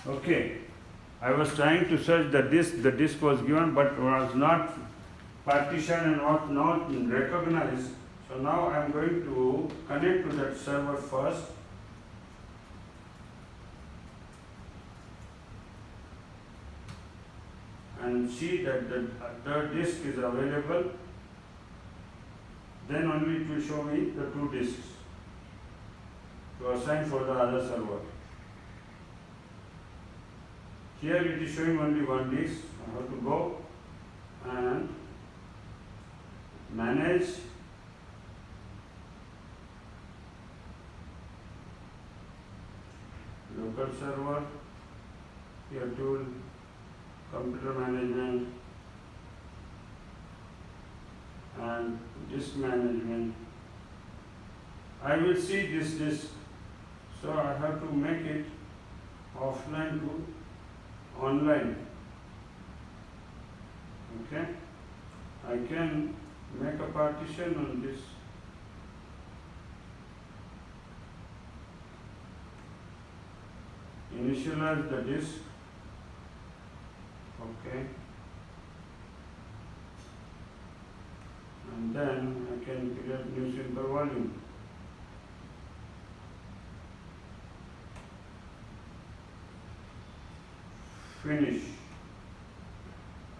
Okay, I was trying to search the disk was given but was not partitioned and not recognized. So now I am going to connect to that server first. And see that the disk is available, then only it will show me the two disks to assign for the other server. Here it is showing only one disk. I have to go and manage local server, here tool, computer management and disk management. I will see this disk, so I have to make it offline to online. Okay, I can make a partition on this. Initialize the disk. Okay, and then I can create new simple volume. Finish.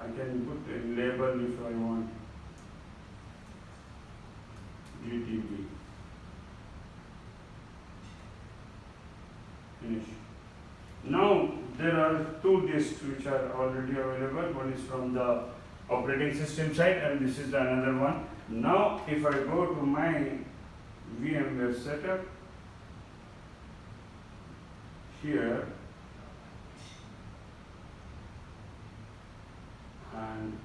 I can put a label if I want. GTB. Finish. Now there are two disks which are already available. One is from the operating system side and this is another one. Now if I go to my VMware setup, here and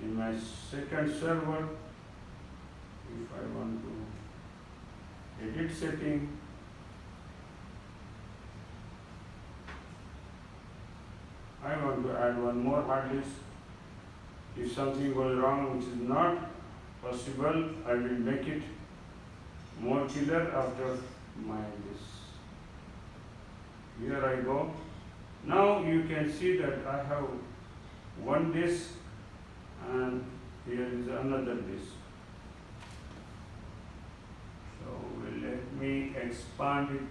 in my second server, if I want to edit setting, I want to add one more hard disk. If something goes wrong which is not possible, I will make it more killer after my disk. Here I go. Now you can see that I have one disk and here is another disk. So let me expand it.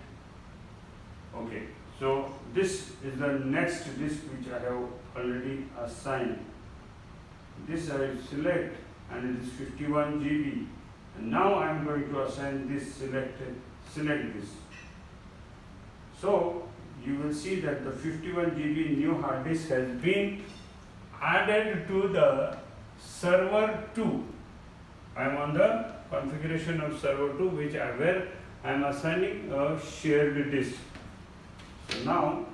Okay, so this is the next disk which I have already assigned. This I will select and it is 51 GB. And now I am going to assign this select this. So you will see that the 51 GB new hard disk has been added to the server 2. I am on the configuration of server 2 where I am assigning a shared disk. So now,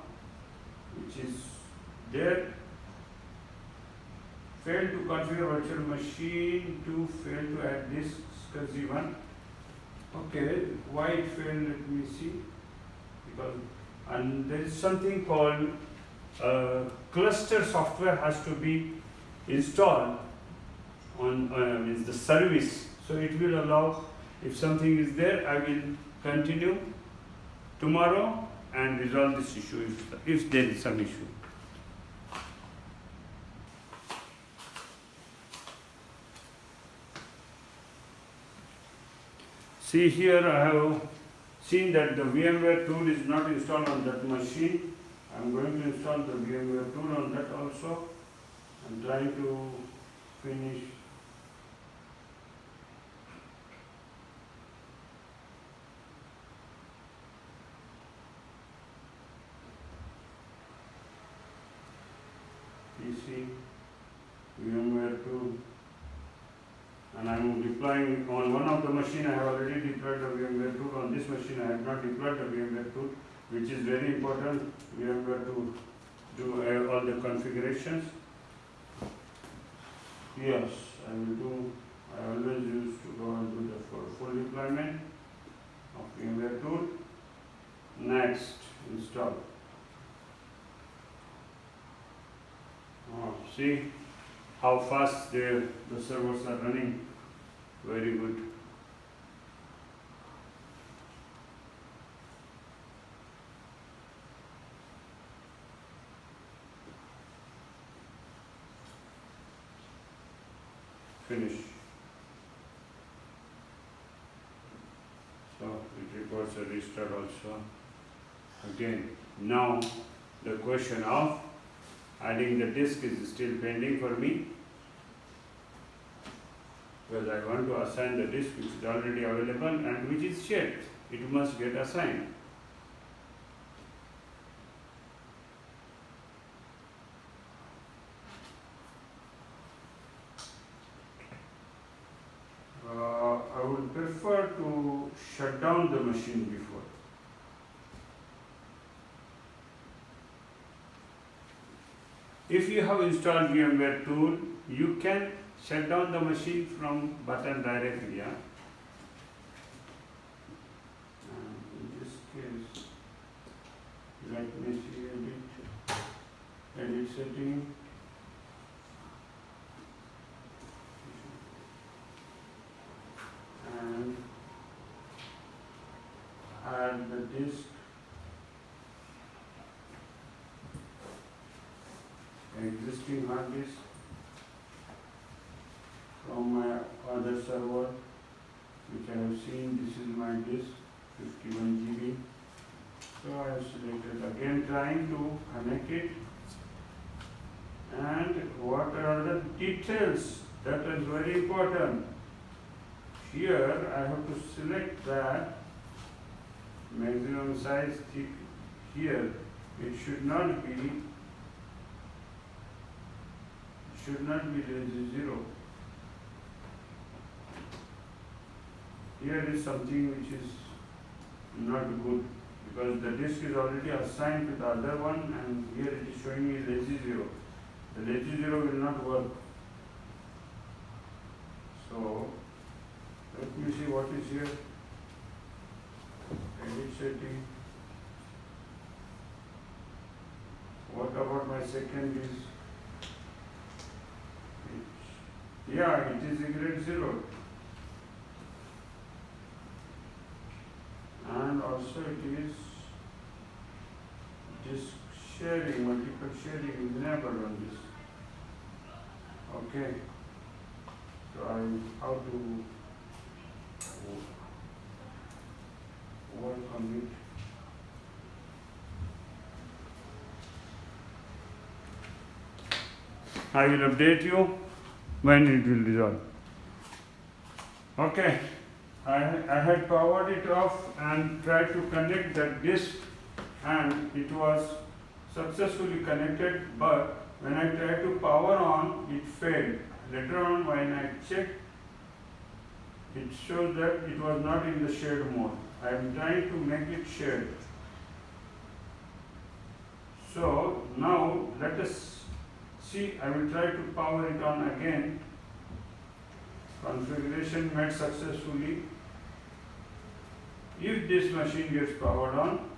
which is there, failed to configure virtual machine to fail to add disk SCSI1. Okay, why it failed? Let me see. Because and there is something called cluster software has to be installed on is the service. So it will allow, if something is there, I will continue tomorrow and resolve this issue if there is some issue. See, here I have seen that the VMware tool is not installed on that machine. I am going to install the VMware tool on that also. I am trying to finish. PC, VMware tool, and I am deploying on one of the machine. I have already deployed the VMware tool. On this machine I have not deployed the VMware tool, which is very important. VMware to do all the configurations. Yes, I will do. I always used to go and do the full deployment of VMware tool. Next, install. See how fast the servers are running. Very good. finish. So it reports a restart also. Again, now the question of adding the disk is still pending for me, because I want to assign the disk which is already available and which is shared. It must get assigned. I would prefer to shut down the machine before. If you have installed VMware tool, you can shut down the machine from button directly. Yeah? In this case, let me see edit setting. And add the disk, existing hard disk from my other server, which I have seen. This is my disk, 51 GB. So I have selected, again trying to connect it, and what are the details? That is very important. Here I have to select that maximum size thick. Here it should not be less than 0. Here is something which is not good, because the disk is already assigned to the other one, and here it is showing me lazy 0. The lazy 0 will not work. So let me see what is here. Edit setting. What about my second disk? Yeah, it is grade 0. And also it is disk sharing, multiple sharing is enabled on this. Okay. So how to work on it. I will update you when it will resolve. Okay, I had powered it off and tried to connect the disk, and it was successfully connected, but when I tried to power on, it failed. Later on, when I checked, it shows that it was not in the shared mode. I am trying to make it shared. So now let us see. I will try to power it on again. Configuration made successfully. If this machine gets powered on,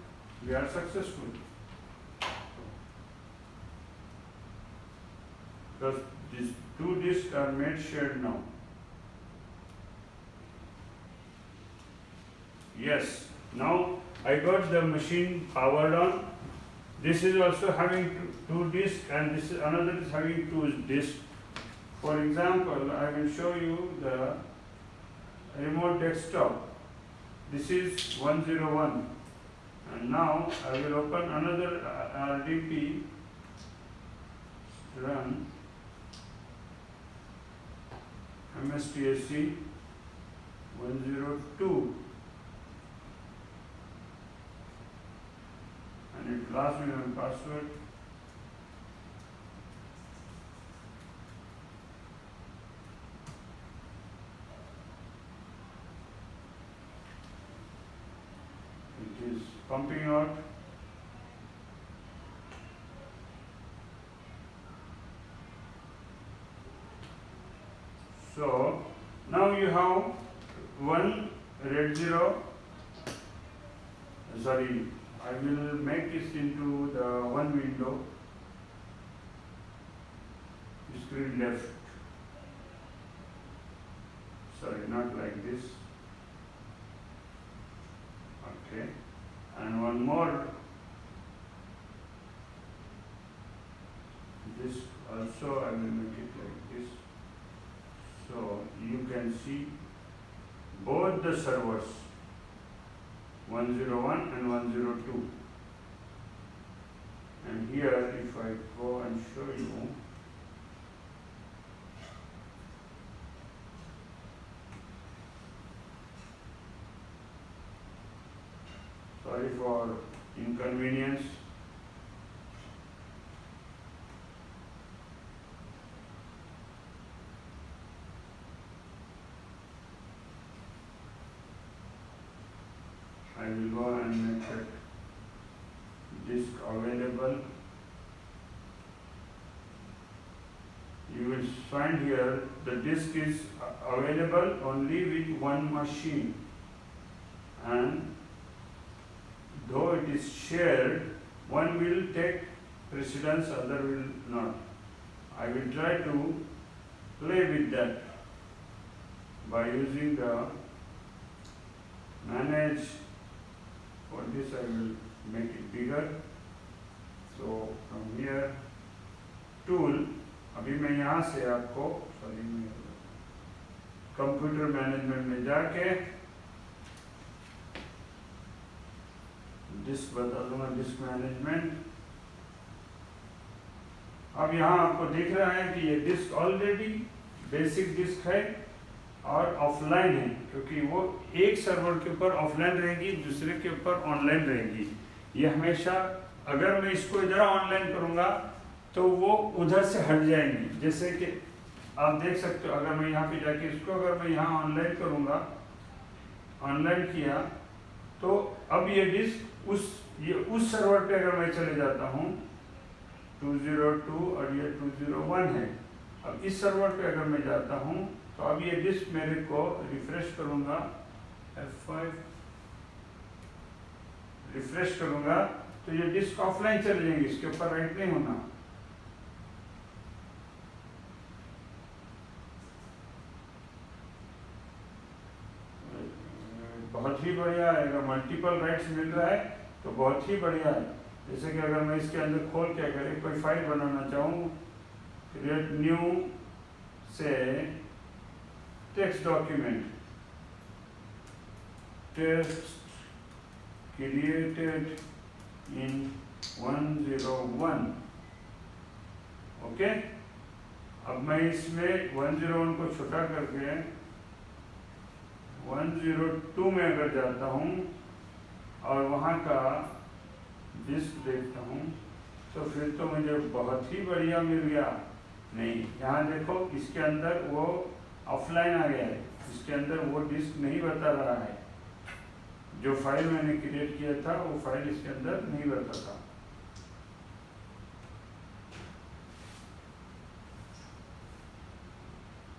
we are successful. Because these two disks are made shared now. Yes, now I got the machine powered on. This is also having two disks, and this is another is having two disks. For example, I will show you the remote desktop. This is 101, and now I will open another RDP, run MSTSC 102, and it asks me my password. It is pumping out. So now you have one red 0. Sorry, I will make this into the one window. Screen left. Sorry, not like this. Okay, and one more. This also I will make it like this. So you can see both the servers 101 and 102. And here if I go and show you, sorry for inconvenience. I will go and make that disk available. You will find here the disk is available only with one machine, and though it is shared, one will take precedence, other will not. I will try to play with that by using the manage. For this I will make it bigger. So from here tool, अभी मैं यहाँ से आपको computer management में जाके disc बता दूंगा, disc management. अब यहाँ आपको दिख रहा है कि ये डिस्क ऑलरेडी बेसिक डिस्क है और ऑफलाइन है, क्योंकि वो एक सर्वर के ऊपर ऑफलाइन रहेगी, दूसरे के ऊपर ऑनलाइन रहेगी। ये हमेशा अगर मैं इसको इधर ऑनलाइन करूँगा तो वो उधर से हट जाएंगी। जैसे कि आप देख सकते हो, अगर मैं यहाँ पे जाके इसको अगर मैं यहाँ ऑनलाइन करूँगा, ऑनलाइन किया तो अब ये डिस्क उस सर्वर पे अगर मैं चले जाता हूँ 202 और ये 201 है। अब इस सर्वर पे अगर मैं जाता हूँ तो अब ये डिस्क मेरे को रिफ्रेश करूँगा, F5 रिफ्रेश करूँगा तो ये डिस्क ऑफलाइन चले जाएंगे, इसके ऊपर राइट नहीं होना। बहुत ही बढ़िया है, अगर मल्टीपल राइट्स मिल रहा है तो बहुत ही बढ़िया है। जैसे कि अगर मैं इसके अंदर खोल के अगर कोई फाइल बनाना चाहूँ, क्रिएट न्यू से text document, text created in 101, okay. अब मैं इसमें 101 को छोटा करके 102 में अगर जाता हूँ और वहाँ का डिस्क देखता हूँ तो फिर तो मुझे बहुत ही बढ़िया मिल गया। नहीं, यहाँ देखो इसके अंदर वो ऑफलाइन आ गया है, इसके अंदर वो डिस्क नहीं बता रहा है। जो फाइल मैंने क्रिएट किया था वो फाइल इसके अंदर नहीं बताता।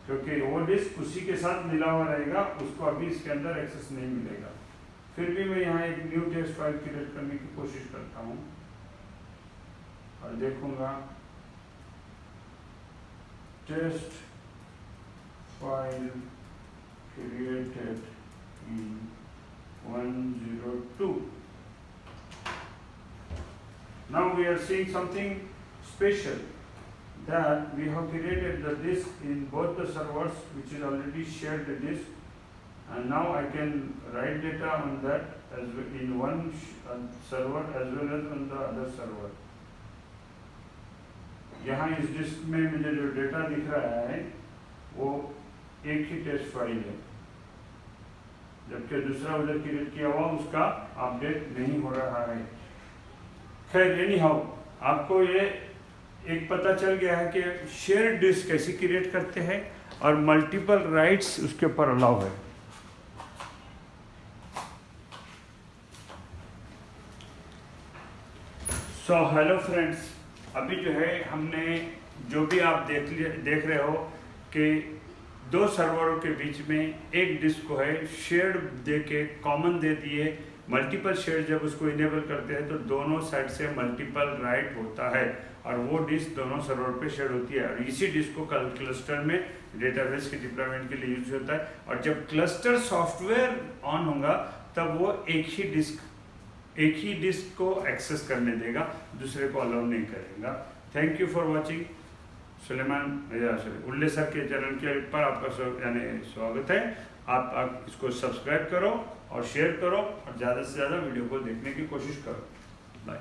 क्योंकि वो डिस्क उसी के साथ मिला हुआ रहेगा, उसको अभी इसके अंदर एक्सेस नहीं मिलेगा। फिर भी मैं यहाँ एक न्यू टेक्स्ट फाइल क्रिएट करने की कोशिश करता हूँ और देखूंगा test file created in 102. Now we are seeing something special, that we have created the disk in both the servers, which is already shared the disk, and now I can write data on that as well in one server as well as on the other server. यहाँ इस disc में मुझे जो data दिख रहा है वो एक ही टेस्ट फाइल है, जबकि दूसरा उधर क्रिएट किया हुआ उसका अपडेट नहीं हो रहा है। खैर, एनी हाउ आपको ये एक पता चल गया है कि शेयर डिस्क कैसे क्रिएट करते हैं और मल्टीपल राइट्स उसके ऊपर अलाउ है। सो हेलो फ्रेंड्स, अभी जो है हमने जो भी आप देख रहे हो कि दो सर्वरों के बीच में एक डिस्क को है शेयर्ड दे के कॉमन दे दिए। मल्टीपल शेयर जब उसको इनेबल करते हैं तो दोनों साइड से मल्टीपल राइट होता है और वो डिस्क दोनों सर्वर पे शेयर होती है और इसी डिस्क को क्लस्टर में डेटाबेस के डिप्लॉयमेंट के लिए यूज होता है। और जब क्लस्टर सॉफ्टवेयर ऑन होगा तब वो एक ही डिस्क को एक्सेस करने देगा, दूसरे को अलाउ नहीं करेगा। Thank you for watching. Suleman या उल्ले सर के चैनल के पर आपका यानी स्वागत है। आप इसको सब्सक्राइब करो और शेयर करो और ज़्यादा से ज़्यादा वीडियो को देखने की कोशिश करो। बाय।